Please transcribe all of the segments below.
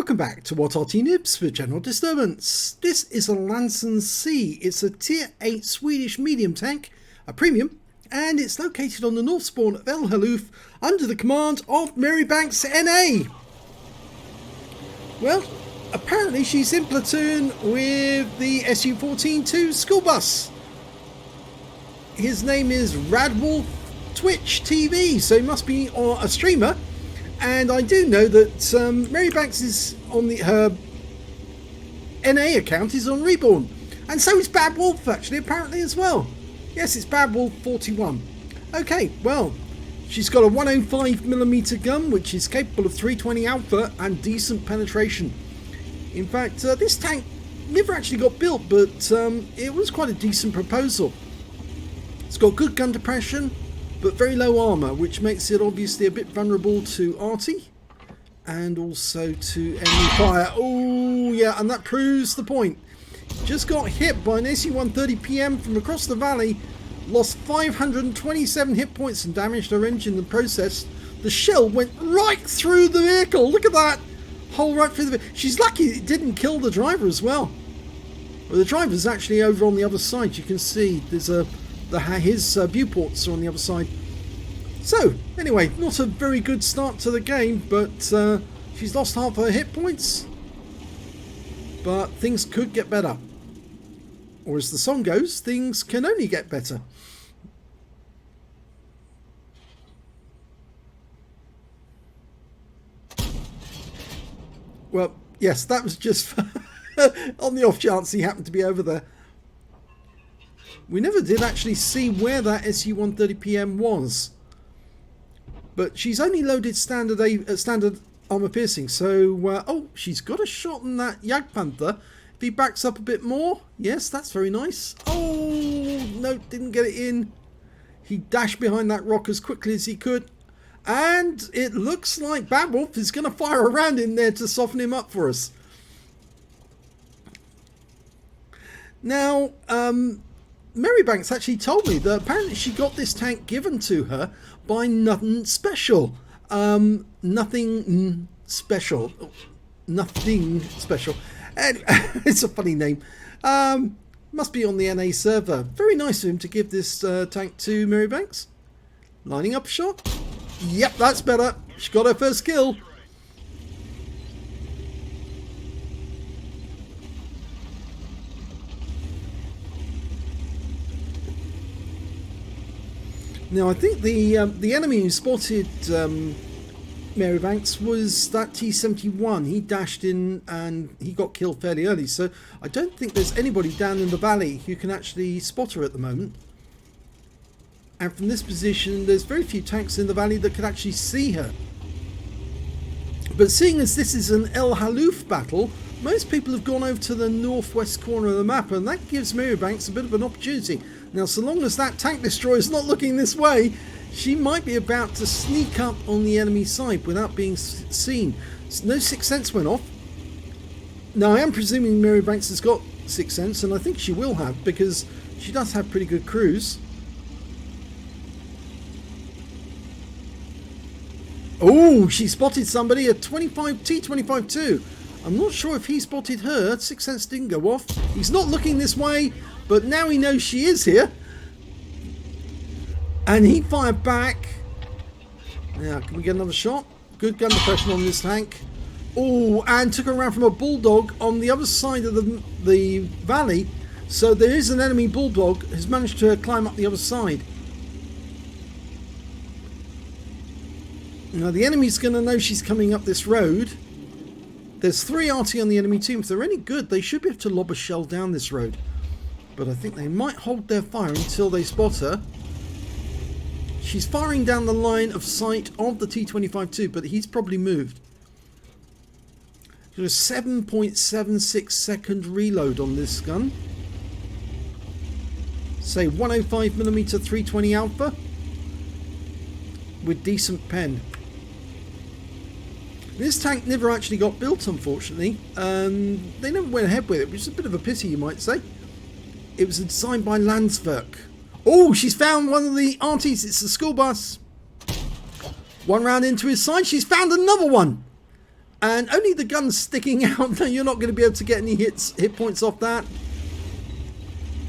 Welcome back to What Arty Noobs for General Disturbance. This is a Lansen C. It's a tier 8 Swedish medium tank, a premium, and it's located on the north spawn of Halluf under the command of Marybanks NA. Well, apparently she's in platoon with the SU-14-2 school bus. His name is Radwolf Twitch TV, so he must be a streamer. And I do know that Marybanks is on her NA account is on REBRN, and so is Bad Wolf actually apparently as well. Yes, it's Bad Wolf 41. Okay, well, she's got a 105mm gun which is capable of 320 alpha and decent penetration. In fact, this tank never actually got built, but it was quite a decent proposal. It's got good gun depression, but very low armour, which makes it obviously a bit vulnerable to Arty and also to enemy fire. Oh yeah, and that proves the point. Just got hit by an SU-130 PM from across the valley, lost 527 hit points and damaged her engine in the process. The shell went right through the vehicle. Look at that hole right through the vehicle. She's lucky it didn't kill the driver as well. Well, the driver's actually over on the other side. You can see there's his viewports are on the other side. So anyway, not a very good start to the game, but she's lost half her hit points, but things could get better, or as the song goes, things can only get better. Well, yes, that was just on the off chance he happened to be over there. We never did actually see where that SU-130 PM was, but she's only loaded standard armor piercing. So oh, she's got a shot on that Jagdpanther. If he backs up a bit more, yes, that's very nice. Oh no, didn't get it in. He dashed behind that rock as quickly as he could, and it looks like Bad Wolf is going to fire a round in there to soften him up for us. Now, Marybanks actually told me that apparently she got this tank given to her by Nothing Special. Nothing Special. Nothing Special. And it's a funny name. Must be on the NA server. Very nice of him to give this tank to Marybanks. Lining up a shot. Yep, that's better. She got her first kill. Now, I think the enemy who spotted Marybanks was that T-71. He dashed in and he got killed fairly early, so I don't think there's anybody down in the valley who can actually spot her at the moment. And from this position, there's very few tanks in the valley that could actually see her. But seeing as this is an El Halluf battle, most people have gone over to the northwest corner of the map, and that gives Marybanks a bit of an opportunity. Now, so long as that tank destroyer is not looking this way, she might be about to sneak up on the enemy side without being seen. No Sixth Sense went off. Now, I am presuming Marybanks has got Sixth Sense, and I think she will have, because she does have pretty good crews. Oh, she spotted somebody, a T-25-2. I'm not sure if he spotted her. Sixth Sense didn't go off. He's not looking this way, but now he knows she is here. And he fired back. Now, can we get another shot? Good gun depression on this tank. Oh, and took her around from a bulldog on the other side of the valley. So there is an enemy bulldog who's managed to climb up the other side. Now, the enemy's going to know she's coming up this road. There's 3 Arty on the enemy team. If they're any good, they should be able to lob a shell down this road. But I think they might hold their fire until they spot her. She's firing down the line of sight of the T-25-2, but he's probably moved. There's a 7.76 second reload on this gun. Say 105mm 320 alpha with decent pen. This tank never actually got built, unfortunately. They never went ahead with it, which is a bit of a pity, you might say. It was designed by Landsverk. Oh, she's found one of the Artys. It's the school bus. One round into his side. She's found another one. And only the gun's sticking out. You're not going to be able to get any hit points off that.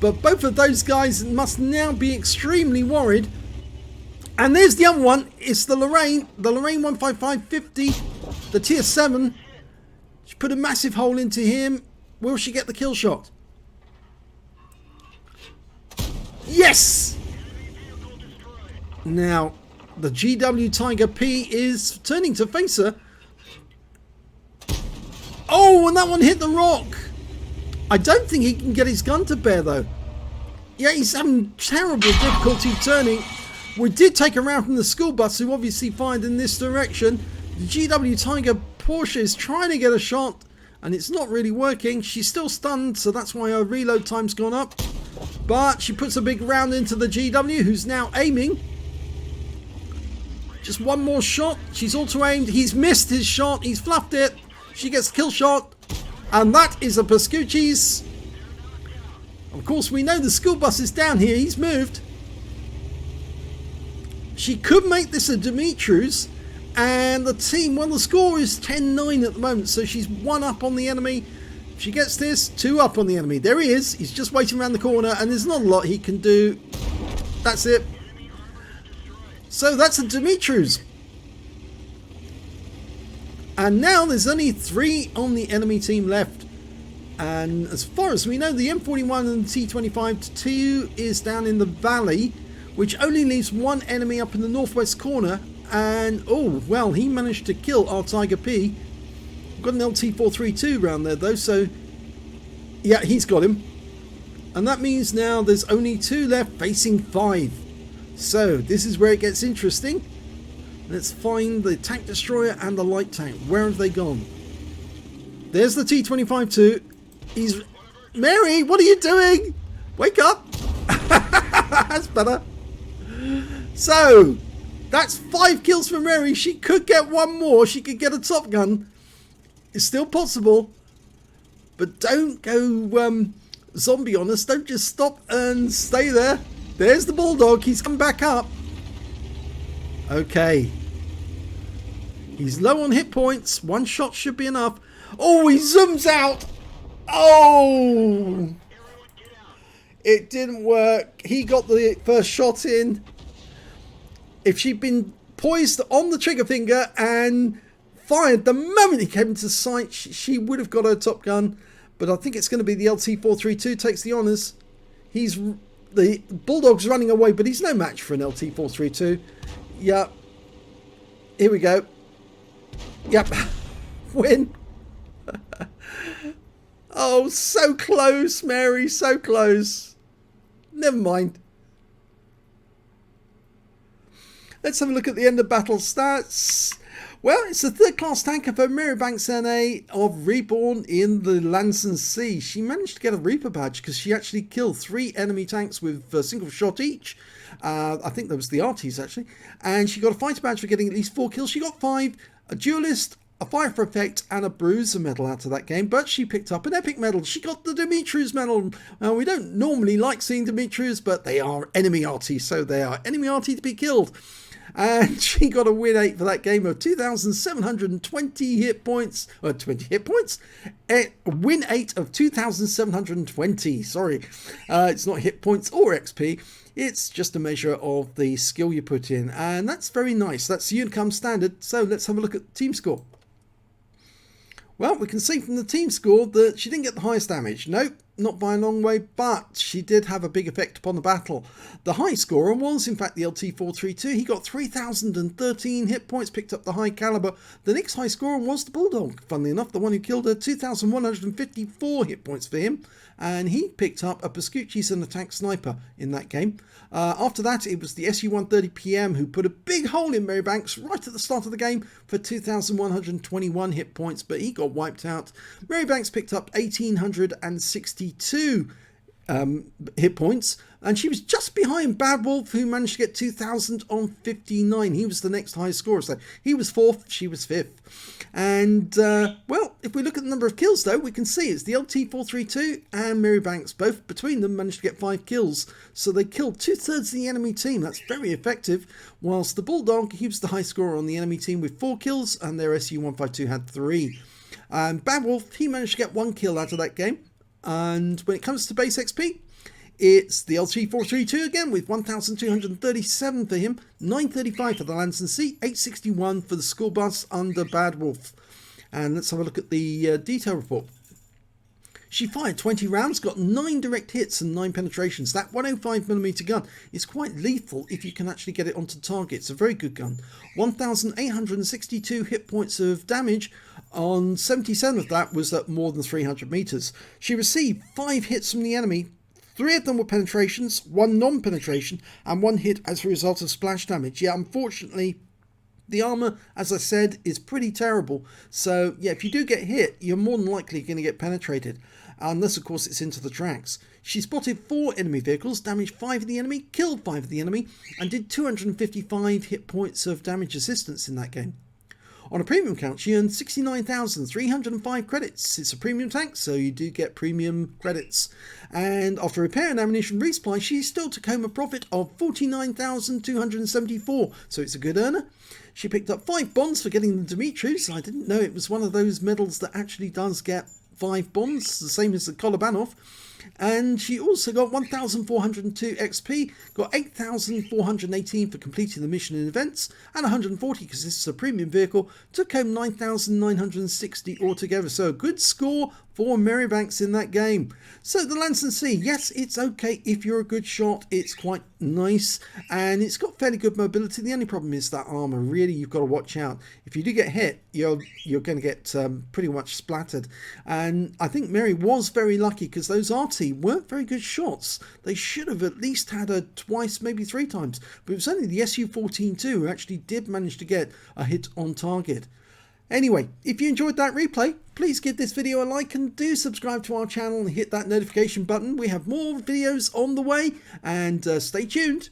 But both of those guys must now be extremely worried. And there's the other one. It's the Lorraine 15550, the tier 7. She put a massive hole into him. Will she get the kill shot? Yes! Now, the GW Tiger P is turning to face her. Oh, and that one hit the rock. I don't think he can get his gun to bear, though. Yeah, he's having terrible difficulty turning. We did take a round from the school bus, who obviously fired in this direction. The GW Tiger Porsche is trying to get a shot, and it's not really working. She's still stunned, so that's why her reload time's gone up. But she puts a big round into the GW, who's now aiming. Just one more shot. She's auto-aimed. He's missed his shot. He's fluffed it. She gets a kill shot. And that is a Pascucci's. Of course, we know the school bus is down here. He's moved. She could make this a Dumitru's. And the team, well, the score is 10-9 at the moment. So she's 1 up on the enemy. If she gets this, 2 up on the enemy. There he is. He's just waiting around the corner. And there's not a lot he can do. That's it. So that's a Dumitru's. And now there's only 3 on the enemy team left. And as far as we know, the M41 and the T25-2 is down in the valley, which only leaves 1 enemy up in the northwest corner. And, oh, well, he managed to kill our Tiger P. Got an LT432 round there, though, so, yeah, he's got him. And that means now there's only 2 left facing 5. So, this is where it gets interesting. Let's find the tank destroyer and the light tank. Where have they gone? There's the T25-2. He's... Mary, what are you doing? Wake up. That's better. So, that's 5 kills for Mary. She could get 1 more. She could get a Top Gun. It's still possible. But don't go zombie on us. Don't just stop and stay there. There's the Bulldog. He's come back up. Okay. He's low on hit points. 1 shot should be enough. Oh, he zooms out. Oh. It didn't work. He got the first shot in. If she'd been poised on the trigger finger and fired the moment he came into sight, she would have got her Top Gun. But I think it's going to be the LT432 takes the honours. The Bulldog's running away, but he's no match for an LT432. Yep. Here we go. Yep. Win. Oh, so close, Mary. So close. Never mind. Let's have a look at the end of battle stats. Well, it's the 3rd class tanker for Mirrorbanks NA of REBRN in the Lansen C. She managed to get a Reaper badge because she actually killed 3 enemy tanks with a single shot each. I think that was the Artys actually. And she got a fighter badge for getting at least 4 kills. She got 5, a duelist, a fire for effect, and a bruiser medal out of that game. But she picked up an epic medal. She got the Dumitru's medal. We don't normally like seeing Dumitru's, but they are enemy Arty, so they are enemy Arty to be killed. And she got a win 8 for that game of 2,720 hit points. 20 hit points? Win 8 of 2,720. Sorry. It's not hit points or XP. It's just a measure of the skill you put in. And that's very nice. That's Unicum standard. So let's have a look at the team score. Well, we can see from the team score that she didn't get the highest damage. Nope, not by a long way, but she did have a big effect upon the battle. The high scorer was, in fact, the LT432. He got 3,013 hit points, picked up the high caliber. The next high scorer was the Bulldog, funnily enough, the one who killed her, 2,154 hit points for him. And he picked up a Pascucci's and a tank sniper in that game. After that, it was the SU-130 PM who put a big hole in Mirrorbanks right at the start of the game for 2,121 hit points, but he got wiped out. Mirrorbanks picked up 1,862 hit points, and she was just behind Bad Wolf, who managed to get 2,000 on 59. He was the next highest scorer, so he was 4th, she was 5th. And well, if we look at the number of kills though, we can see it's the LT432 and Mary Banks, both between them managed to get 5 kills, so they killed 2/3 of the enemy team. That's very effective. Whilst the Bulldog, he was the high scorer on the enemy team with 4 kills, and their SU-152 had 3. And Bad Wolf, he managed to get 1 kill out of that game. And when it comes to base XP, it's the LT432 again with 1,237 for him, 935 for the Lansen C, 861 for the school bus under Bad Wolf. And let's have a look at the detail report. She fired 20 rounds, got 9 direct hits and 9 penetrations. That 105mm gun is quite lethal if you can actually get it onto target. It's a very good gun. 1,862 hit points of damage. On 77 of that was at more than 300 meters. She received 5 hits from the enemy. 3 of them were penetrations, 1 non-penetration, and 1 hit as a result of splash damage. Yeah, unfortunately, the armor, as I said, is pretty terrible. So, yeah, if you do get hit, you're more than likely going to get penetrated. Unless, of course, it's into the tracks. She spotted 4 enemy vehicles, damaged 5 of the enemy, killed 5 of the enemy, and did 255 hit points of damage assistance in that game. On a premium count, she earned 69,305 credits. It's a premium tank, so you do get premium credits. And after repair and ammunition resupply, she still took home a profit of 49,274, so it's a good earner. She picked up 5 bonds for getting the Dumitru, so I didn't know it was one of those medals that actually does get 5 bonds, the same as the Kolobanov. And she also got 1,402 XP, got 8,418 for completing the mission and events, and 140 because this is a premium vehicle, took home 9,960 altogether. So a good score for Mary Banks in that game. So the Lansen C, yes, it's okay if you're a good shot. It's quite nice, and it's got fairly good mobility. The only problem is that armor. Really, you've got to watch out. If you do get hit, you're going to get pretty much splattered. And I think Mary was very lucky because those Arty weren't very good shots. They should have at least had her twice, maybe 3 times. But it was only the SU-14 too who actually did manage to get a hit on target. Anyway, if you enjoyed that replay, please give this video a like and do subscribe to our channel and hit that notification button. We have more videos on the way, and stay tuned.